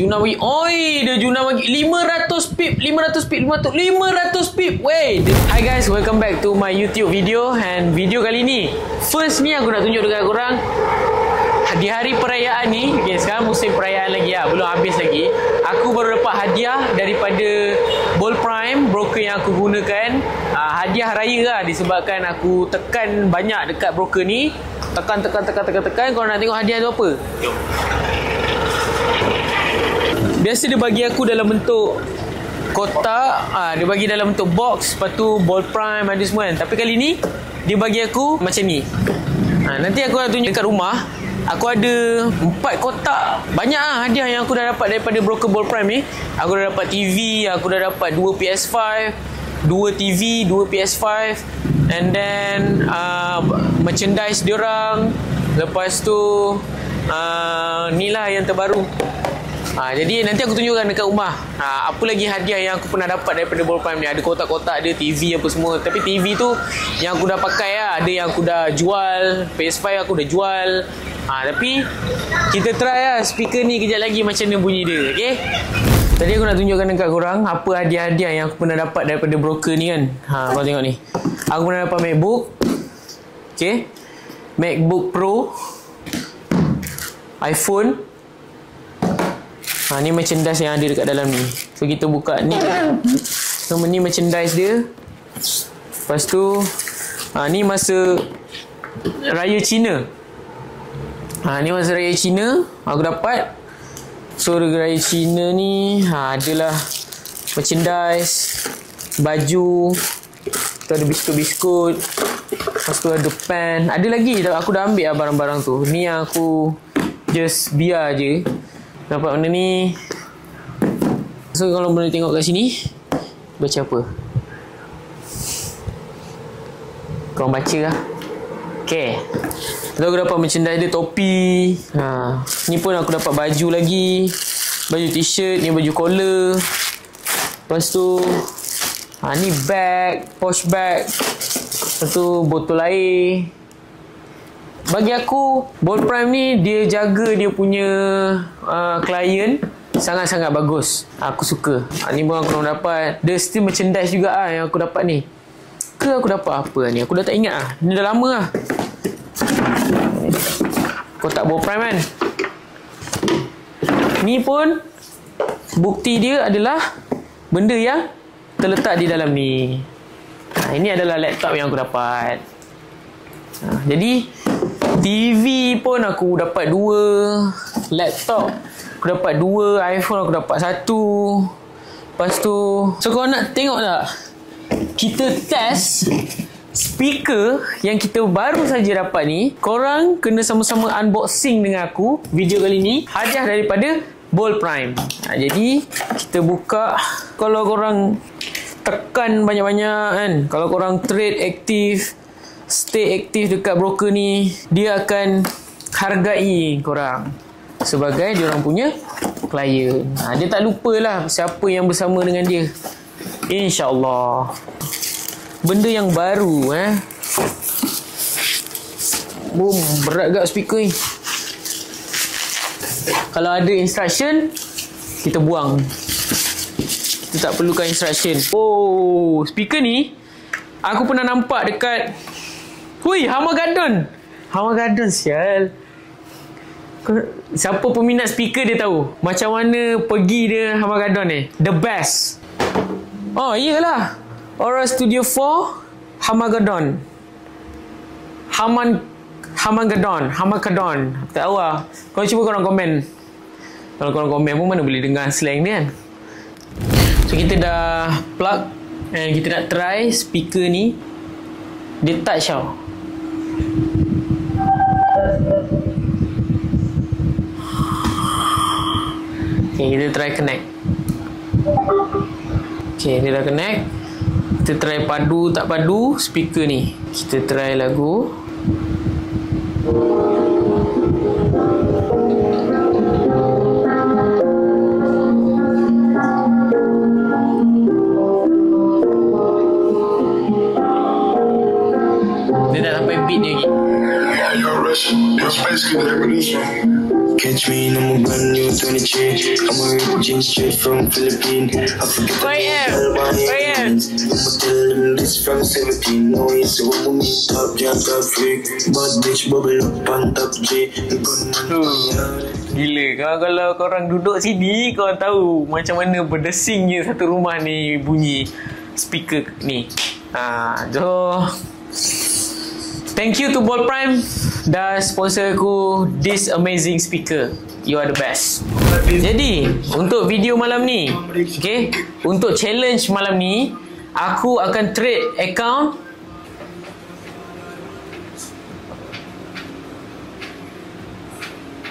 Juna bagi. Oi, dia Juna bagi 500 pip. 500 pip. Wait. Hi guys, welcome back to my YouTube video. And video kali ni, first ni aku nak tunjuk dekat korang di hari perayaan ni. Okay, sekarang musim perayaan lagi lah, belum habis lagi. Aku baru dapat hadiah daripada Bold Prime, broker yang aku gunakan. Hadiah raya lah, disebabkan aku tekan banyak dekat broker ni. Tekan. Korang nak tengok hadiah tu apa? Jom. Biasa dia bagi aku dalam bentuk kotak, dia bagi dalam bentuk box, lepas tu Bold Prime ada semua kan. Tapi kali ni dia bagi aku macam ni. Nanti aku nak tunjuk dekat rumah. Aku ada 4 kotak. Banyak hadiah yang aku dah dapat daripada broker Bold Prime ni. Aku dah dapat TV, aku dah dapat 2 PS5, 2 TV, 2 PS5, and then merchandise diorang. Lepas tu ni lah yang terbaru. Jadi nanti aku tunjukkan dekat rumah apa lagi hadiah yang aku pernah dapat daripada Bold Prime ni. Ada kotak-kotak, ada TV apa semua. Tapi TV tu yang aku dah pakai lah. Ada yang aku dah jual. PS5 aku dah jual. Tapi kita try lah speaker ni kejap lagi macam mana bunyi dia. Okay, tadi aku nak tunjukkan dekat korang apa hadiah-hadiah yang aku pernah dapat daripada broker ni kan. Korang tengok ni. Aku pernah dapat MacBook. Okay, MacBook Pro, iPhone. Ni merchandise yang ada dekat dalam ni. So kita buka ni. So ni merchandise dia. Lepas tu ni masa Raya Cina. Ni masa Raya Cina aku dapat. So Raya Cina ni adalah merchandise, baju, tu ada biskut-biskut. Lepas tu ada pen. Ada lagi aku dah ambil lah barang-barang tu. Ni yang aku just biar je dapat benda ni. So kalau boleh tengok kat sini, baca apa? Korang baca lah. Okay, tu aku dapat merchandise dia, topi. Ni pun aku dapat baju lagi. Baju t-shirt, ni baju collar. Lepas tu ni bag, posh bag. Lepas tu botol air. Bagi aku, Bold Prime ni dia jaga dia punya klien sangat-sangat bagus. Aku suka. Ni pun aku dapat. Dia still merchandise juga yang aku dapat ni. Ke aku dapat apa ni? Aku dah tak ingat lah. Ni dah lama lah. Kotak Bold Prime kan. Ni pun bukti dia adalah benda yang terletak di dalam ni. Ini adalah laptop yang aku dapat. Jadi TV pun aku dapat 2, laptop aku dapat 2, iPhone aku dapat 1. Lepas tu, so korang nak tengok tak? Kita test speaker yang kita baru saja dapat ni. Korang kena sama-sama unboxing dengan aku video kali ni. Hadiah daripada Bold Prime. Jadi kita buka. Kalau korang tekan banyak-banyak kan, kalau korang trade aktif, stay aktif dekat broker ni, dia akan hargai korang sebagai diorang punya klien. Dia tak lupalah siapa yang bersama dengan dia, InsyaAllah. Benda yang baru Boom, berat gak speaker ni. Kalau ada instruction, kita buang. Kita tak perlukan instruction. Oh, speaker ni aku pernah nampak dekat Hamagadon sial. Siapa peminat speaker dia tahu macam mana pergi dia Hamagadon ni. The best. Oh iyalah, Aura Studio 4 Hamagadon. Hamagadon. Tak tahu lah. Korang cuba korang komen. Kalau korang komen pun mana boleh dengar slang dia kan. So kita dah plug and kita nak try speaker ni. Dia touch tau. Okay, kita try connect. Okay, dia dah connect. Kita try padu tak padu speaker ni. Kita try lagu. Dia dah sampai beat dia lagi. catch me in a brand new 23. I'm a origin straight from Philippines. I forget Where I am? I'ma tell them this from 17. No, it's a woman top, yeah, top freak. Bad bitch, bubble up on top J. Gila, kalau korang duduk sini, korang tahu macam mana berdesingnya satu rumah ni bunyi speaker ni. So thank you to Ball Prime dah sponsor aku this amazing speaker. You are the best. Jadi untuk video malam ni, okay, untuk challenge malam ni, aku akan trade account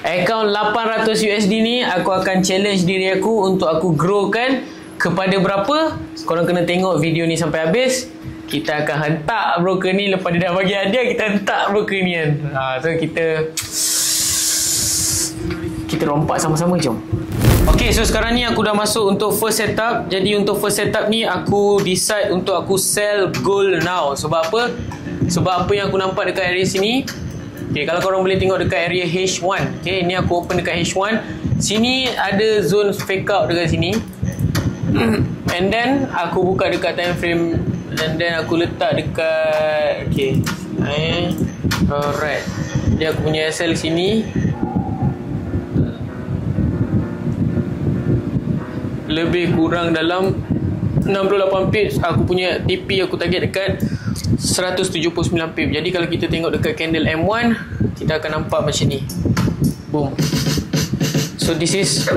akaun 800 USD ni. Aku akan challenge diri aku untuk aku growkan kepada berapa. Korang kena tengok video ni sampai habis. Kita akan hentak broker ni. Lepas dia dah bagi hadiah, kita hentak broker ni kan. So kita rompak sama-sama, jom. Okay, so sekarang ni aku dah masuk untuk first setup. Jadi untuk first setup ni aku decide untuk aku sell gold now. Sebab apa? Sebab apa yang aku nampak dekat area sini. Okay, kalau korang boleh tengok dekat area H1. Okay, ni aku open dekat H1. Sini ada zone fake out dekat sini. And then aku buka dekat time frame. And then aku letak dekat, okay, alright. Jadi aku punya SL sini lebih kurang dalam 68 pips. Aku punya TP aku target dekat 179 pip. Jadi kalau kita tengok dekat candle M1, kita akan nampak macam ni. Boom. So this is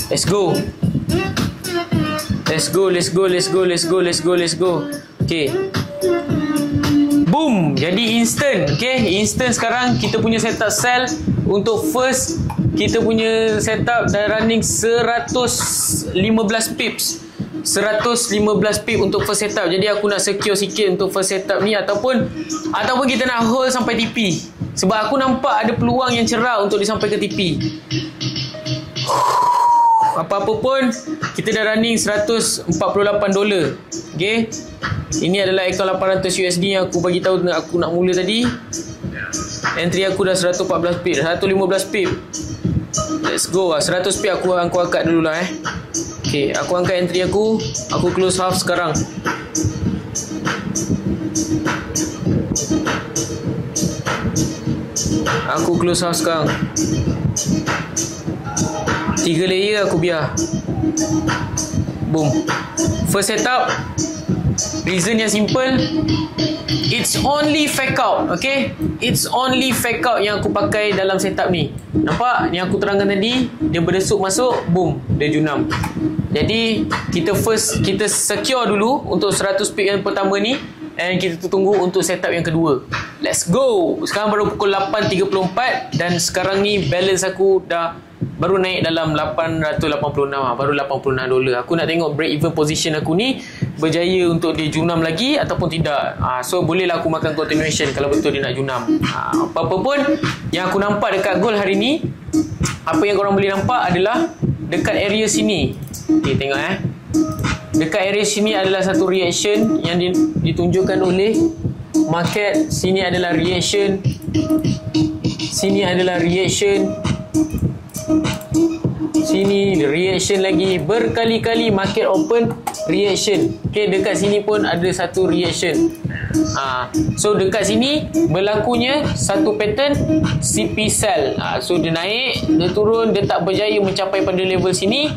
let's go. Let's go, let's go, let's go, let's go, let's go, let's go. Okay. Boom. Jadi instant. Okay, instant sekarang kita punya setup sell. Untuk first, kita punya setup dah running 115 pips. 115 pip untuk first setup. Jadi aku nak secure sikit untuk first setup ni. Ataupun kita nak hold sampai TP. Sebab aku nampak ada peluang yang cerah untuk disampai ke TP. Apa-apa pun, kita dah running $148. Okay, ini adalah akaun 800 USD yang aku bagi tahu aku nak mula tadi. Entry aku dah 114 pip, 115 pip. Let's go lah. 100 pip aku angkat dulu lah Okay, aku angkat entry aku. Aku close half sekarang. Aku close half sekarang. 3 layer aku biar. Boom. First setup. Reason yang simple. It's only fake out. Okay, it's only fake out yang aku pakai dalam setup ni. Nampak? Yang aku terangkan tadi, dia berdesuk masuk, boom, dia junam. Jadi kita secure dulu untuk 100 pip yang pertama ni. And kita tunggu untuk setup yang kedua. Let's go. Sekarang baru pukul 8.34. Dan sekarang ni balance aku baru naik dalam 886 lah. Baru $86. Aku nak tengok break even position aku ni berjaya untuk dia junam lagi ataupun tidak. So bolehlah aku makan continuation kalau betul dia nak junam. Apa-apa pun yang aku nampak dekat gold hari ni, apa yang korang boleh nampak adalah dekat area sini. Okay, tengok dekat area sini adalah satu reaction yang ditunjukkan oleh market. Sini adalah reaction. Sini adalah reaction. Sini reaction lagi. Berkali-kali market open reaction. Okay, dekat sini pun ada satu reaction. So dekat sini berlakunya satu pattern CP sell. So dia naik, dia turun, dia tak berjaya mencapai pada level sini.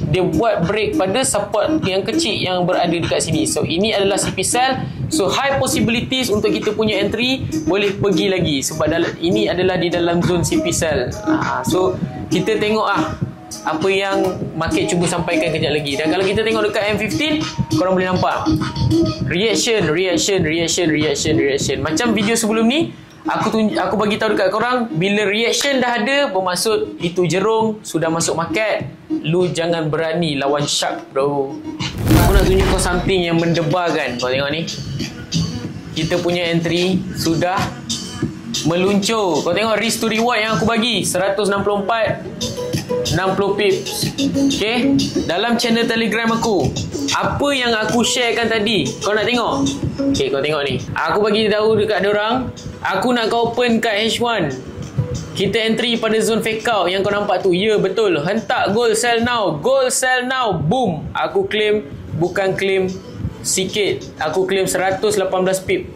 Dia buat break pada support yang kecil yang berada dekat sini. So ini adalah CP sell. So high possibilities untuk kita punya entry boleh pergi lagi. Sebab ini adalah di dalam zone CP sell. So kita tengok apa yang market cuba sampaikan kejap lagi. Dan kalau kita tengok dekat M15, korang boleh nampak reaction. Macam video sebelum ni, aku bagi tahu dekat korang, bila reaction dah ada, bermaksud itu jerung sudah masuk market. Lu jangan berani lawan shark, bro. Aku nak tunjuk kau something yang mendebarkan. Kau tengok ni, kita punya entry sudah meluncur. Kau tengok risk to reward yang aku bagi 164 60 pips. Okay, dalam channel Telegram aku apa yang aku sharekan tadi. Kau nak tengok? Okay, kau tengok ni. Aku bagi tahu dekat diorang, aku nak kau open kat H1. Kita entry pada zone fake out yang kau nampak tu. Ya, betul. Hentak gold sell now. Gold sell now. Boom. Aku claim, bukan claim sikit. Aku claim 118 pip.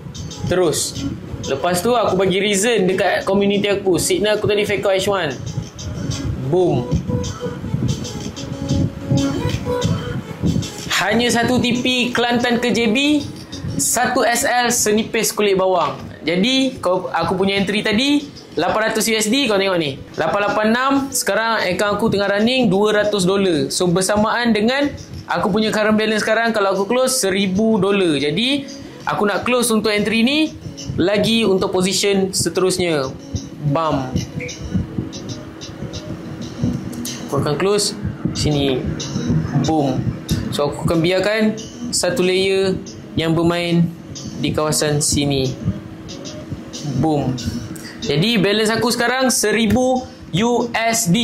Terus. Lepas tu aku bagi reason dekat community aku. Signal aku tadi fake out H1. Boom. Hanya satu TP Kelantan ke JB, satu SL senipis kulit bawang. Jadi aku punya entry tadi 800 USD. Kau tengok ni 886. Sekarang account aku tengah running $200. So bersamaan dengan aku punya current balance sekarang, kalau aku close $1000. Jadi aku nak close untuk entry ni lagi untuk position seterusnya. Bam. Aku akan close sini. Boom. So aku akan biarkan satu layer yang bermain di kawasan sini. Boom. Jadi balance aku sekarang $1000 USD.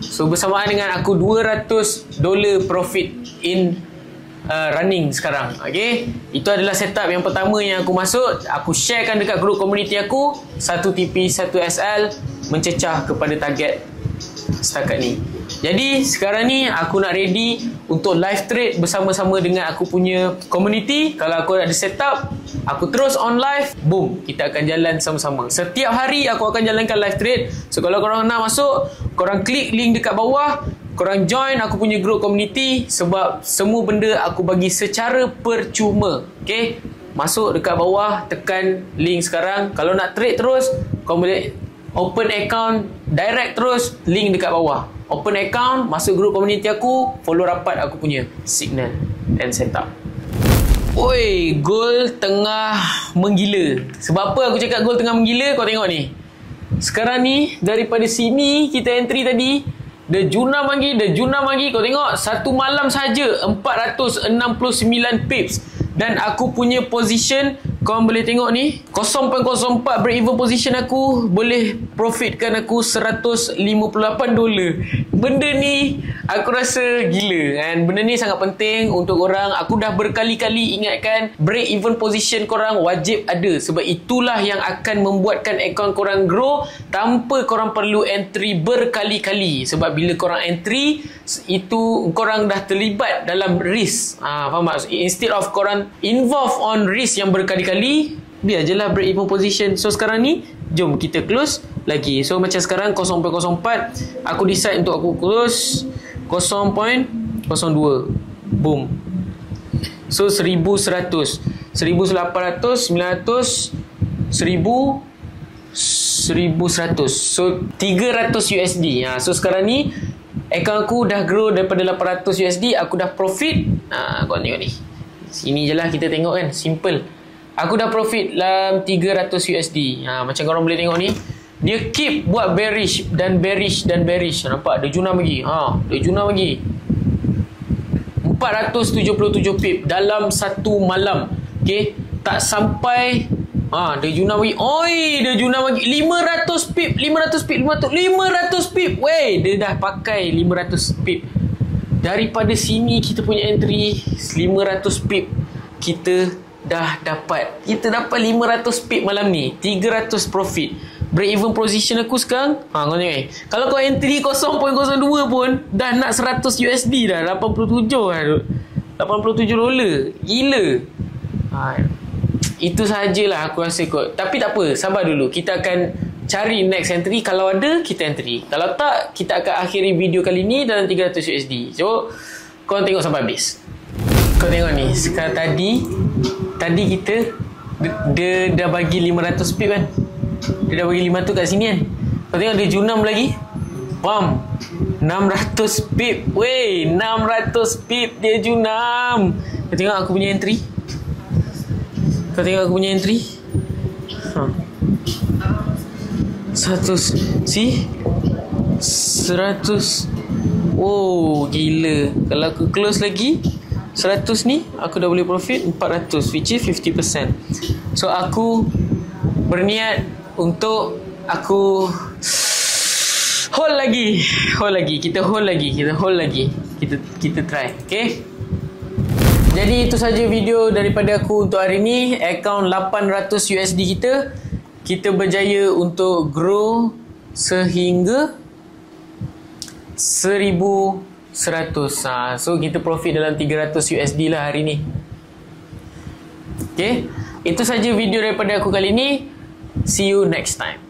So bersamaan dengan aku $200 profit in running sekarang. Okay, itu adalah setup yang pertama yang aku masuk. Aku sharekan dekat grup community aku. 1 TP 1 SL mencecah kepada target setakat ni. Jadi sekarang ni aku nak ready untuk live trade bersama-sama dengan aku punya community. Kalau aku ada setup, aku terus on live. Boom, kita akan jalan sama-sama. Setiap hari aku akan jalankan live trade. So kalau korang nak masuk, korang klik link dekat bawah, korang join aku punya group community. Sebab semua benda aku bagi secara percuma. Okay, masuk dekat bawah, tekan link sekarang. Kalau nak trade terus, kau boleh open account direct terus, link dekat bawah. Open account, masuk group community aku, follow rapat aku punya signal and setup. Oi, gold tengah menggila. Sebab apa aku cakap gold tengah menggila? Kau tengok ni. Sekarang ni daripada sini kita entry tadi, dia junam lagi. Kau tengok, satu malam saja 469 pips. Dan aku punya position, korang boleh tengok ni, 0.04 break even position aku boleh profitkan aku $158. Benda ni aku rasa gila kan. Benda ni sangat penting untuk korang. Aku dah berkali-kali ingatkan, break even position korang wajib ada. Sebab itulah yang akan membuatkan account korang grow tanpa korang perlu entry berkali-kali. Sebab bila korang entry, itu korang dah terlibat dalam risk. Faham tak? Instead of korang involve on risk yang berkali-kali, biar je lah break even position. So sekarang ni, jom kita close lagi. So macam sekarang 0.04, aku decide untuk aku close 0.02. Boom. So 1100, 1800, 900, 1000, 1100. So 300 USD. So sekarang ni account aku dah grow daripada 800 USD. Aku dah profit. Kau tengok ni. Sini je lah kita tengok kan. Simple. Aku dah profit dalam 300 USD. Macam korang boleh tengok ni. Dia keep buat bearish dan bearish dan bearish. Nampak? Dia junam lagi. Dia junam lagi. 477 pip dalam satu malam. Okay. Tak sampai. Dia junam lagi. Oi, dia junam lagi. 500 pip. 500 pip. Wey, dia dah pakai 500 pip. Daripada sini kita punya entry 500 pip. Kita dah dapat. Kita dapat 500 pip malam ni. 300 profit. Break even position aku sekarang. Kau tengok. Kalau kau entry 0.02 pun dah nak 100 USD dah. 87 lah. $87. Gila. Itu sahajalah aku rasa kot. Tapi tak apa, sabar dulu. Kita akan cari next entry. Kalau ada, kita entry. Kalau tak, kita akan akhiri video kali ni dalam 300 USD. So, korang tengok sampai habis. Kau tengok ni. Sekarang tadi kita dia dah bagi 500 pip kan. Dia dah bagi 500 kat sini kan. Kau tengok dia junam lagi. Bam, 600 pip. Wey, 600 pip dia junam. Kau tengok aku punya entry. Kau tengok aku punya entry. 100. See? 100. Oh, gila. Kalau aku close lagi 100 ni, aku dah boleh profit 400, which is 50%. So aku berniat untuk aku hold lagi. Kita hold lagi. Kita try. Okay? Jadi itu saja video daripada aku untuk hari ni. Akaun 800 USD kita berjaya untuk grow sehingga 1100. So kita profit dalam 300 USD lah hari ni. Okay, itu saja video daripada aku kali ni. See you next time.